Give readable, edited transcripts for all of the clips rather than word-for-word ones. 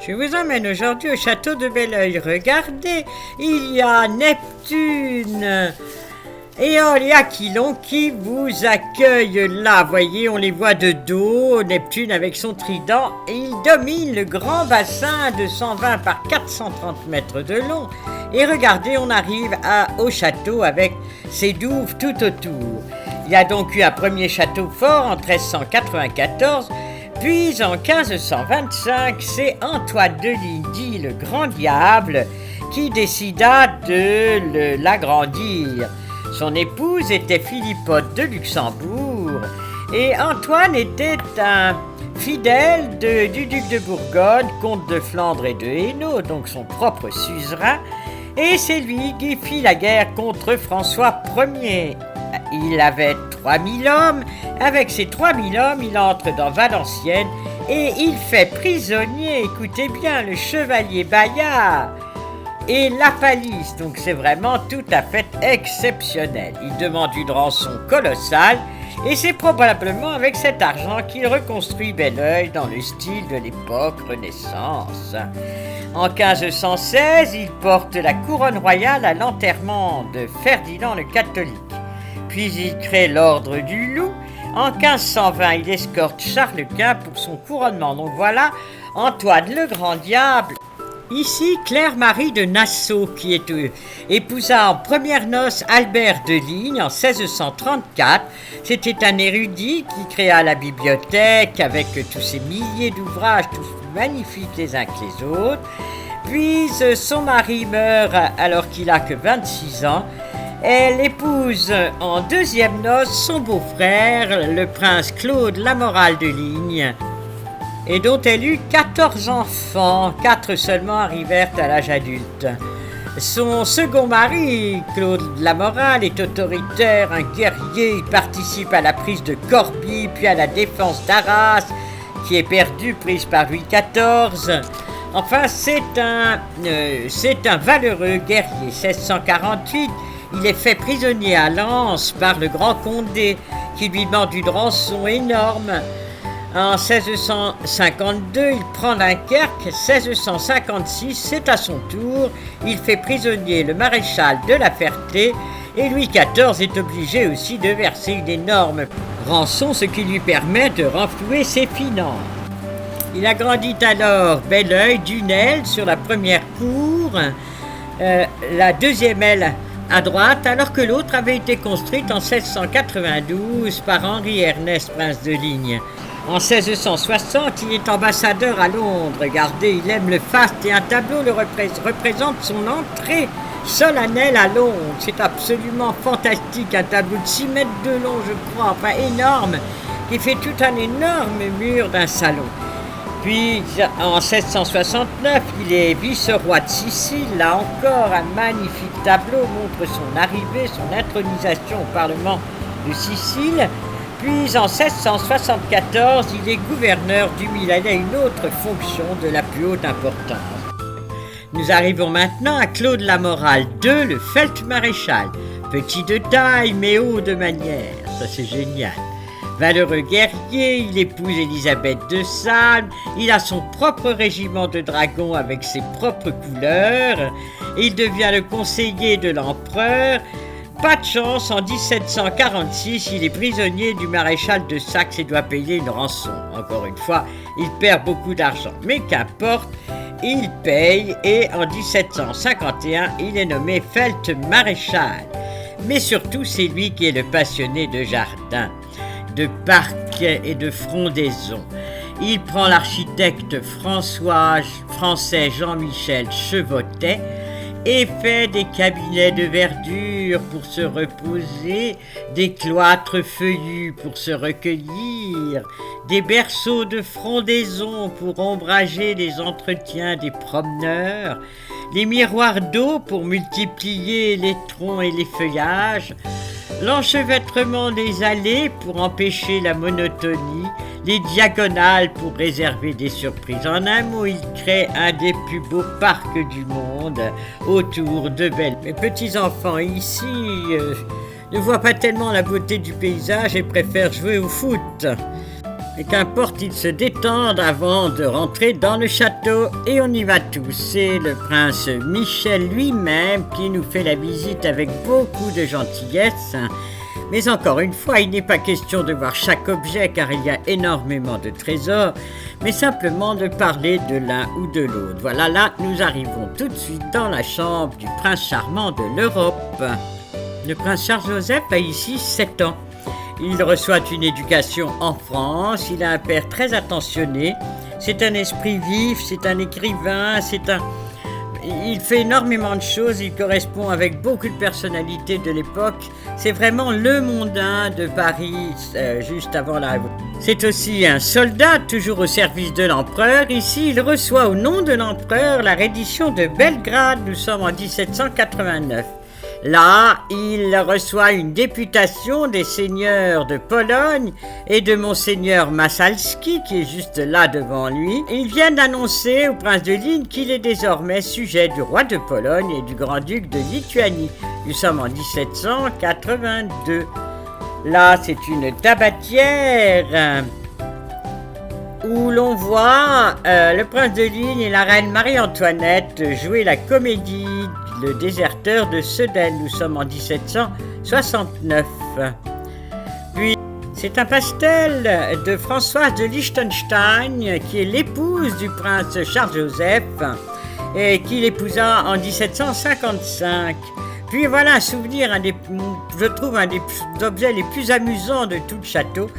Je vous emmène aujourd'hui au château de Belleuil. Regardez, il y a Neptune et Aquilon qui vous accueillent là. Voyez, on les voit de dos, Neptune avec son trident, et il domine le grand bassin de 120 par 430 mètres de long. Et regardez, on arrive au château avec ses douves tout autour. Il y a donc eu un premier château fort en 1394, puis en 1525, c'est Antoine de Ligne, dit le Grand Diable, qui décida de l'agrandir. Son épouse était Philippote de Luxembourg et Antoine était un fidèle du duc de Bourgogne, comte de Flandre et de Hainaut, donc son propre suzerain, et c'est lui qui fit la guerre contre François Ier. Il avait 3000 hommes. Avec ces 3000 hommes, il entre dans Valenciennes et il fait prisonnier, écoutez bien, le chevalier Bayard et la Palisse. Donc c'est vraiment tout à fait exceptionnel. Il demande une rançon colossale et c'est probablement avec cet argent qu'il reconstruit Belleuil dans le style de l'époque Renaissance. En 1516, il porte la couronne royale à l'enterrement de Ferdinand le Catholique. Puis il crée l'ordre du Loup. En 1520, il escorte Charles Quint pour son couronnement. Donc voilà, Antoine le Grand Diable. Ici, Claire-Marie de Nassau, qui épousa en premières noces Albert de Ligne en 1634. C'était un érudit qui créa la bibliothèque avec tous ces milliers d'ouvrages, tous magnifiques les uns que les autres. Puis son mari meurt alors qu'il a que 26 ans. Elle épouse en deuxième noces son beau-frère, le prince Claude Lamoral de Ligne, et dont elle eut 14 enfants, 4 seulement arrivèrent à l'âge adulte. Son second mari, Claude Lamoral, est autoritaire, un guerrier. Il participe à la prise de Corbie, puis à la défense d'Arras, qui est perdue, prise par Louis XIV. Enfin, c'est un valeureux guerrier. 1648, il est fait prisonnier à Lens par le grand Condé, qui lui demande une rançon énorme. En 1652, il prend Dunkerque. 1656, c'est à son tour. Il fait prisonnier le maréchal de la Ferté et Louis XIV est obligé aussi de verser une énorme rançon, ce qui lui permet de renflouer ses finances. Il agrandit alors Belleuil d'une aile sur la première cour, la deuxième aile à droite, alors que l'autre avait été construite en 1692 par Henri-Ernest, prince de Ligne. En 1660, il est ambassadeur à Londres. Regardez, il aime le faste et un tableau représente son entrée solennelle à Londres. C'est absolument fantastique, un tableau de 6 mètres de long, je crois, enfin énorme, qui fait tout un énorme mur d'un salon. Puis, en 1669, il est vice-roi de Sicile. Là encore, un magnifique tableau montre son arrivée, son intronisation au Parlement de Sicile. Puis, en 1674, il est gouverneur du Milan. Il a une autre fonction de la plus haute importance. Nous arrivons maintenant à Claude Lamoral II, le Feldmaréchal. Petit de taille, mais haut de manière. Ça, c'est génial. Valeureux guerrier, il épouse Élisabeth de Salm, il a son propre régiment de dragons avec ses propres couleurs, il devient le conseiller de l'empereur. Pas de chance, en 1746, il est prisonnier du maréchal de Saxe et doit payer une rançon. Encore une fois, il perd beaucoup d'argent, mais qu'importe, il paye et en 1751, il est nommé Feldmaréchal. Mais surtout, c'est lui qui est le passionné de jardins, de parcs et de frondaisons. Il prend l'architecte français Jean-Michel Chevautet et fait des cabinets de verdure pour se reposer, des cloîtres feuillus pour se recueillir, des berceaux de frondaisons pour ombrager les entretiens des promeneurs, les miroirs d'eau pour multiplier les troncs et les feuillages, l'enchevêtrement des allées pour empêcher la monotonie, les diagonales pour réserver des surprises. En un mot, il crée un des plus beaux parcs du monde autour de Belleuil. Mes petits-enfants ici ne voient pas tellement la beauté du paysage et préfèrent jouer au foot. Et qu'importe, ils se détendent avant de rentrer dans le château. Et on y va tous. C'est le prince Michel lui-même qui nous fait la visite avec beaucoup de gentillesse. Mais encore une fois, il n'est pas question de voir chaque objet car il y a énormément de trésors, mais simplement de parler de l'un ou de l'autre. Voilà, là, nous arrivons tout de suite dans la chambre du prince charmant de l'Europe. Le prince Charles-Joseph a ici 7 ans. Il reçoit une éducation en France, il a un père très attentionné, c'est un esprit vif, c'est un écrivain, il fait énormément de choses, il correspond avec beaucoup de personnalités de l'époque. C'est vraiment le mondain de Paris, juste avant la Révolution. C'est aussi un soldat, toujours au service de l'empereur. Ici, il reçoit au nom de l'empereur la reddition de Belgrade. Nous sommes en 1789. Là, il reçoit une députation des seigneurs de Pologne et de Monseigneur Massalski, qui est juste là devant lui. Ils viennent annoncer au prince de Ligne qu'il est désormais sujet du roi de Pologne et du grand-duc de Lituanie. Nous sommes en 1782. Là, c'est une tabatière où l'on voit le prince de Ligne et la reine Marie-Antoinette jouer la comédie Le déserteur de Sedaine. Nous sommes en 1769. Puis, c'est un pastel de Françoise de Liechtenstein, qui est l'épouse du prince Charles-Joseph, et qu'il épousa en 1755. Puis voilà un souvenir, je trouve un des objets les plus amusants de tout le château.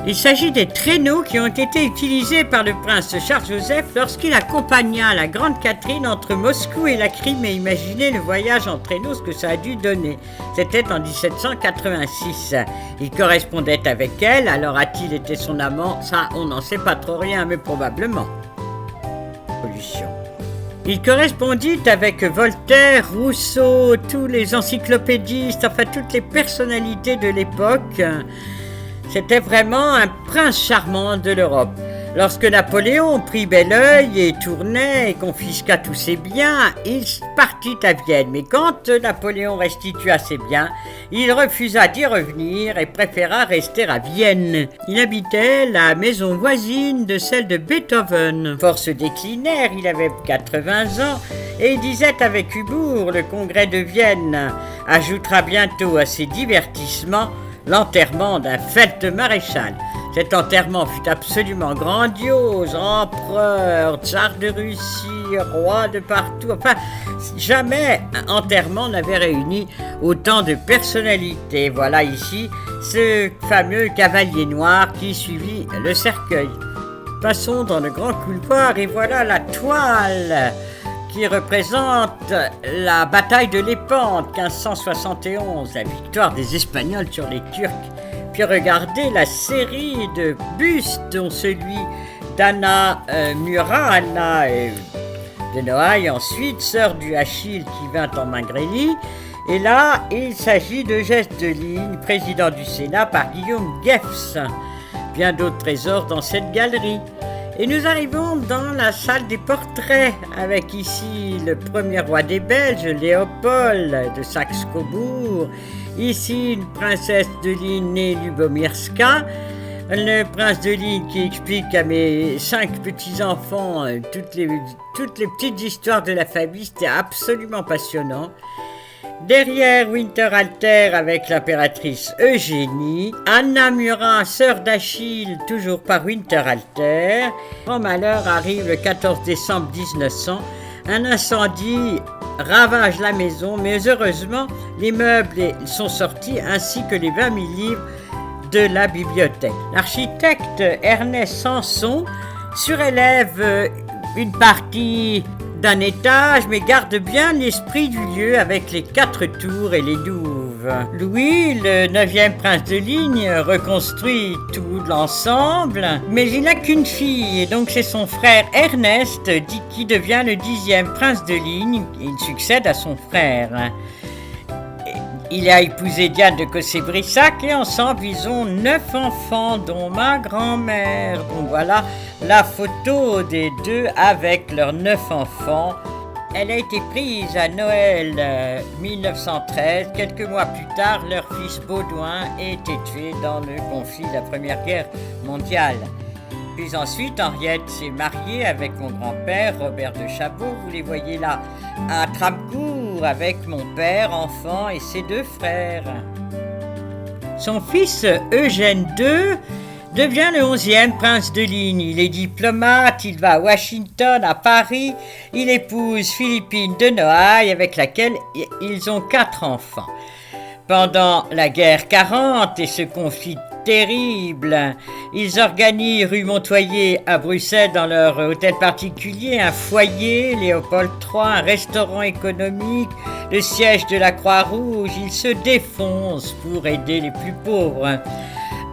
Il s'agit des traîneaux qui ont été utilisés par le prince Charles-Joseph lorsqu'il accompagna la grande Catherine entre Moscou et la Crimée. Imaginez le voyage en traîneau, ce que ça a dû donner. C'était en 1786. Il correspondait avec elle, alors a-t-il été son amant? Ça, on n'en sait pas trop rien, mais probablement. Pollution. Il correspondit avec Voltaire, Rousseau, tous les encyclopédistes, enfin toutes les personnalités de l'époque. C'était vraiment un prince charmant de l'Europe. Lorsque Napoléon prit Belleuil et Tournai et confisqua tous ses biens, il partit à Vienne. Mais quand Napoléon restitua ses biens, il refusa d'y revenir et préféra rester à Vienne. Il habitait la maison voisine de celle de Beethoven. Forces déclinèrent, il avait 80 ans, et il disait avec humour: le congrès de Vienne ajoutera bientôt à ses divertissements l'enterrement d'un feld-maréchal. Cet enterrement fut absolument grandiose. Empereur, tsar de Russie, roi de partout. Enfin, jamais un enterrement n'avait réuni autant de personnalités. Voilà ici ce fameux cavalier noir qui suivit le cercueil. Passons dans le grand couloir et voilà la toile qui représente la bataille de Lépante, 1571, la victoire des Espagnols sur les Turcs. Puis regardez la série de bustes, dont celui d'Anna Murat, Anna de Noailles, ensuite, sœur du Achille qui vint en Mingrélie. Et là, il s'agit de Geste de Ligne, président du Sénat par Guillaume Geffs. Bien d'autres trésors dans cette galerie. Et nous arrivons dans la salle des portraits, avec ici le premier roi des Belges, Léopold de Saxe-Cobourg. Ici, une princesse de Ligne née Lubomirska. Le prince de Ligne qui explique à mes 5 petits-enfants toutes les petites histoires de la famille. C'était absolument passionnant. Derrière Winterhalter avec l'impératrice Eugénie, Anna Murat, sœur d'Achille, toujours par Winterhalter. Grand malheur arrive le 14 décembre 1900. Un incendie ravage la maison, mais heureusement, les meubles sont sortis ainsi que les 20 000 livres de la bibliothèque. L'architecte Ernest Sanson surélève une partie d'un étage, mais garde bien l'esprit du lieu avec les 4 tours et les douves. Louis, le 9e prince de Ligne, reconstruit tout l'ensemble, mais il n'a qu'une fille, et donc c'est son frère Ernest qui devient le 10e prince de Ligne. Il succède à son frère. Il a épousé Diane de Cossé-Brissac et ensemble ils ont 9 enfants, dont ma grand-mère. Donc voilà la photo des deux avec leurs 9 enfants. Elle a été prise à Noël 1913. Quelques mois plus tard, leur fils Baudouin a été tué dans le conflit de la Première Guerre mondiale. Puis ensuite, Henriette s'est mariée avec mon grand-père, Robert de Chabot, vous les voyez là, à Tramcourt, avec mon père, enfant, et ses 2 frères. Son fils Eugène II devient le 11e prince de ligne. Il est diplomate, il va à Washington, à Paris. Il épouse Philippine de Noailles, avec laquelle ils ont 4 enfants. Pendant la guerre 40 et ce conflit terrible, ils organisent rue Montoyer à Bruxelles, dans leur hôtel particulier, un foyer, Léopold III, un restaurant économique, le siège de la Croix-Rouge. Ils se défoncent pour aider les plus pauvres.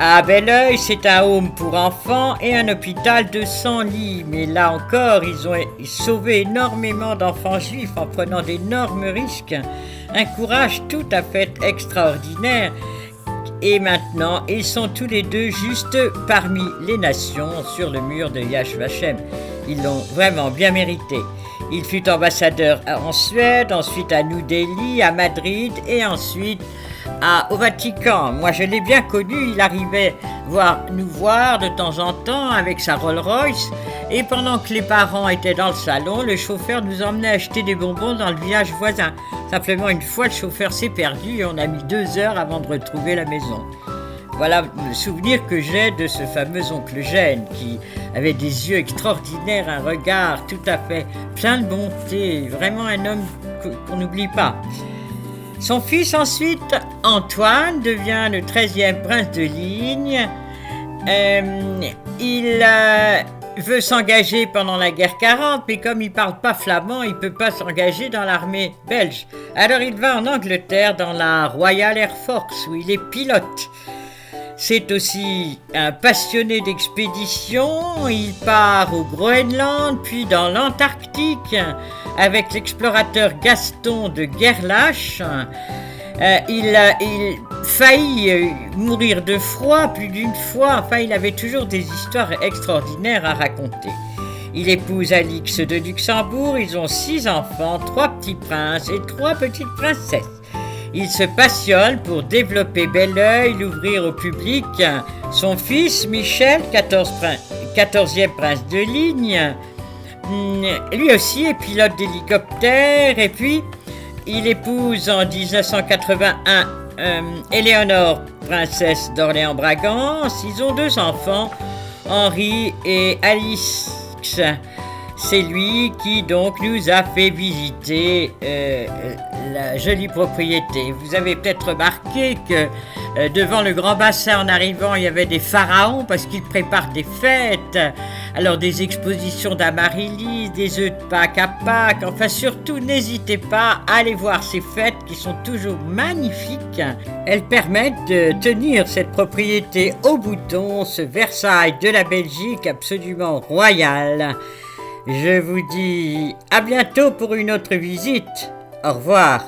À Belleuil, c'est un home pour enfants et un hôpital de 100 lits. Mais là encore, ils ont sauvé énormément d'enfants juifs en prenant d'énormes risques. Un courage tout à fait extraordinaire. Et maintenant, ils sont tous les 2 juste parmi les nations sur le mur de Yad Vashem. Ils l'ont vraiment bien mérité. Il fut ambassadeur en Suède, ensuite à New Delhi, à Madrid et ensuite au Vatican. Moi, je l'ai bien connu, il arrivait nous voir de temps en temps avec sa Rolls-Royce, et pendant que les parents étaient dans le salon, le chauffeur nous emmenait acheter des bonbons dans le village voisin. Simplement, une fois, le chauffeur s'est perdu et on a mis 2 heures avant de retrouver la maison. Voilà le souvenir que j'ai de ce fameux oncle Eugène qui avait des yeux extraordinaires, un regard tout à fait plein de bonté, vraiment un homme qu'on n'oublie pas. Son fils ensuite, Antoine, devient le 13e prince de ligne. Il veut s'engager pendant la guerre 40, mais comme il ne parle pas flamand, il ne peut pas s'engager dans l'armée belge. Alors il va en Angleterre dans la Royal Air Force où il est pilote. C'est aussi un passionné d'expédition. Il part au Groenland, puis dans l'Antarctique avec l'explorateur Gaston de Gerlache. Il faillit mourir de froid plus d'une fois. Enfin, il avait toujours des histoires extraordinaires à raconter. Il épouse Alix de Luxembourg. Ils ont 6 enfants, 3 petits princes et 3 petites princesses. Il se passionne pour développer Belleuil, l'ouvrir au public. Son fils, Michel, 14e prince de ligne, lui aussi est pilote d'hélicoptère. Et puis, il épouse en 1981 Éléonore, princesse d'Orléans-Bragance. Ils ont 2 enfants, Henri et Alice. C'est lui qui donc nous a fait visiter la jolie propriété. Vous avez peut-être remarqué que devant le grand bassin en arrivant, il y avait des pharaons parce qu'ils préparent des fêtes. Alors des expositions d'Amaryllis, des œufs de Pâques à Pâques. Enfin surtout, n'hésitez pas à aller voir ces fêtes qui sont toujours magnifiques. Elles permettent de tenir cette propriété au bouton, ce Versailles de la Belgique absolument royal. Je vous dis à bientôt pour une autre visite. Au revoir.